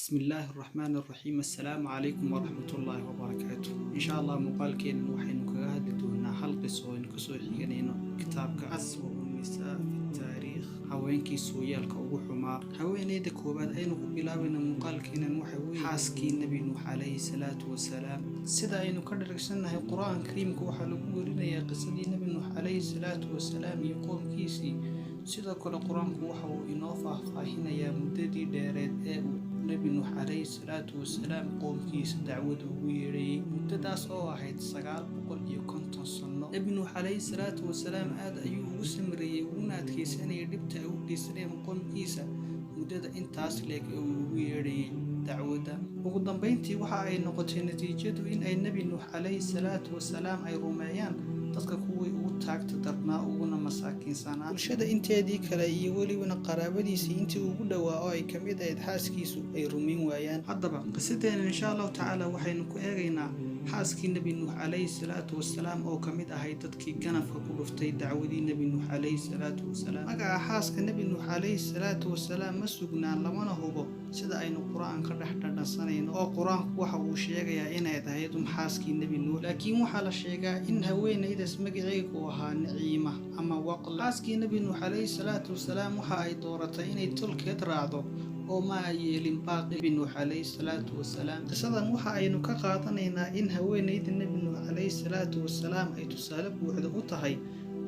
بسم الله الرحمن الرحيم. السلام عليكم ورحمة الله وبركاته. إن شاء الله مقالكين وحين كهادتونا حلقة سوين كسوحيين كتابك أسوأ النساء في التاريخ هوينكي سويالك وحما هوينيدا كوباد أينو بلاوينا مقالكين وحوي حاسكي النبي نوح عليه الصلاة والسلام سيدا أينو كدركسنا هي القرآن الكريم كوحلو قولنا يا قصدي النبي نوح عليه الصلاة والسلام يقوم كيسي سيدا كل القرآن كوحو إنوفا فاهنا مددي ديريد نبي نوح عليه الصلاة والسلام قوم كيس دعوة ويري مدداس أو واحد سقال بقول يكون صنّا نبي نوح عليه الصلاة والسلام هذا أيوه سمري ونات كيس أنا يدبت أو كيسرين قوم كيسة مدد أنت أصلك ويري دعوة وقدام بينتي وحاي نقطة نتيجة إن أي نبي نوح عليه الصلاة والسلام أي روميان dadka kuwii ugu taagta darnaa uguna masaakiinsanaa bulshada inteedii kale iyo welibana qaraabadiisii intii ugu dhawaa oo ay ka mid ahayd xaaskiisu ay rumayn waayaan. haddaba qisadeena insha allahu tacaala waxaynu ku eegaynaa xaaskii nebi nuux calayhi salaatu wasalaam oo ka mid ahayd dadkii ganafka ku dhuftay dacwadii nebi nuux calayhi salaatu wasalaam. magaca xaaska nebi nuux calayhi salaatu wasalaam ma sugnaan lamana hubo sida aynu qur-aanka dhex dhadhansanayno oo qur-aanku waxa uu sheegayaa inay tahay xaaskii nebi nuux, laakiin waxaa la sheegaa in haweenaydaas magaceega uu ahaa Naciima ama Waqla. xaaskii nebi nuux calayhi salaatu wasalaam waxa ay dooratay inay tolkeed raacdo oo ma ay yeelin baaqi nebi nuux calayhi salaatu wasalaam. qisadan waxa aynu ka qaadanaynaa in haweenayda nebi nuux calayhi salaatu wasalaam ay tusaale buuxda u tahay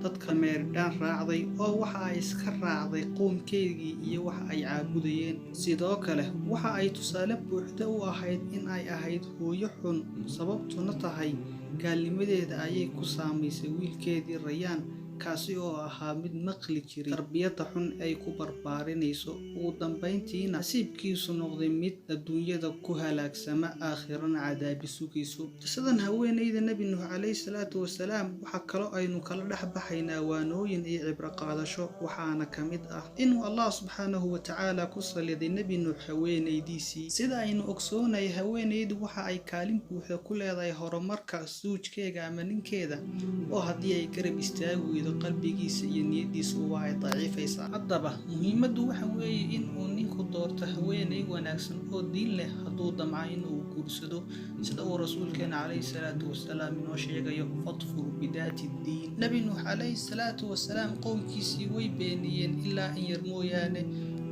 dadka meerdhaan raacday oo waxa ay iska raacday qoomkeedii iyo waxa ay caabudayeen. sidoo kale waxa ay tusaale buuxda u ahayd in ay ahayd hooyo xun, sababtuna tahay gaalnimadeeda ayay ku saamaysay wiilkeedii Rayaan, kaasi oo ahaa mid maqli jiray tarbiyada xun ay ku barbaarinayso. ugu dambayntiina nasiibkiisu noqday mid adduunyada ku halaagsama aakhirana cadaabi sugayso. qisadan haweenayda nebi nuux calayhi salaatu wasalaam waxa kaloo aynu kala dhex baxaynaa waanooyin iyo cibro qaadasho, waxaana ka mid ah inuu allah subxaanahu watacaala ku saliday nebi nuux haweenaydiisii. sida aynu ogsoonay haweenaydu waxa ay kaalin buuxda ku leedahay horumarka suujkeega ama ninkeeda, oo haddii ay garab istaagi qalbigiisa iyo niyadiisa waa ay daciifaysaa. haddaba muhiimaddu waxa weeye in uu ninku doorto haweenay wanaagsan oo diin leh hadduu damco in uu guursado, sida uu rasuulkeena calayhi salaatu wasalaam inoo sheegayo fadfur bidaati diin. nebi nuux calayhi salaatu wasalaam qoomkiisii way beeniyeen ilaa in yar mooyaane,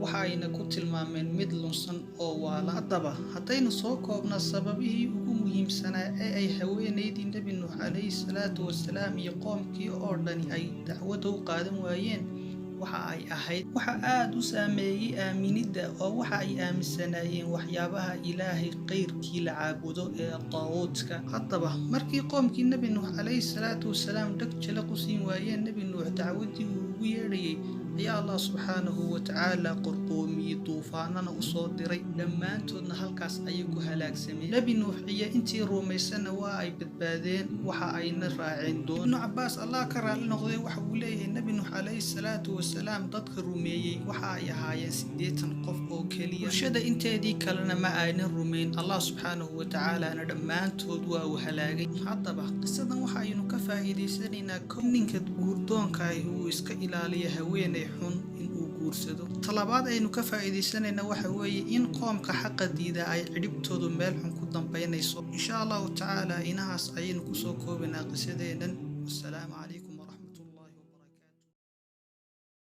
waxa ayna ku tilmaameen mid lunsan oo waala. haddaba haddaynu soo koobna sababihii ugu muhiimsanaa ee ay haweenaydii nebi nuux calayhi salaatu wasalaam iyo qoomkii oo dhani ay dacwada u qaadan waayeen, waxa ay ahayd waxa aad u saameeyey aaminidda oo waxa ay aaminsanaayeen waxyaabaha ilaahay qayrkii la caabudo ee taaguutka. haddaba markii qoomkii nebi nuux calayhi salaatu wasalaam dhag jala ku siin waayeen nebi nuux dacwadii uu ugu yeedhayay, ayaa allah subxaanahu watacaala qorqoomiyey duufaanana u soo diray, dhammaantoodna halkaas ayay ku halaagsameen. nebi nuux iyo intii rumaysana waa ay badbaadeen, waxa ayna raaceen doon. ibnu cabbaas allah ka raali noqday waxa uu leeyahay nebi nuux calayhi salaatu wasalaam dadka rumeeyey waxa ay ahaayeen 80 qof oo keliya, bulshada inteedii kalena ma aynan rumayn. allah subxaanahu watacaalana dhammaantood waa uu halaagay. haddaba qisadan waxa aynu ka faa'iidaysanaynaa ninka guurdoonka ah uu iska ilaaliyo haweenay xun inuu guursado. talabaad aynu ka faa'iidaysanayna waxa weeye in qoomka xaqa diida ay cidhibtoodu meel xun ku dambaynayso. insha allahu tacaala inahaas ayaynu kusoo koobaynaa qisadeennan. wassalaamu calaykum.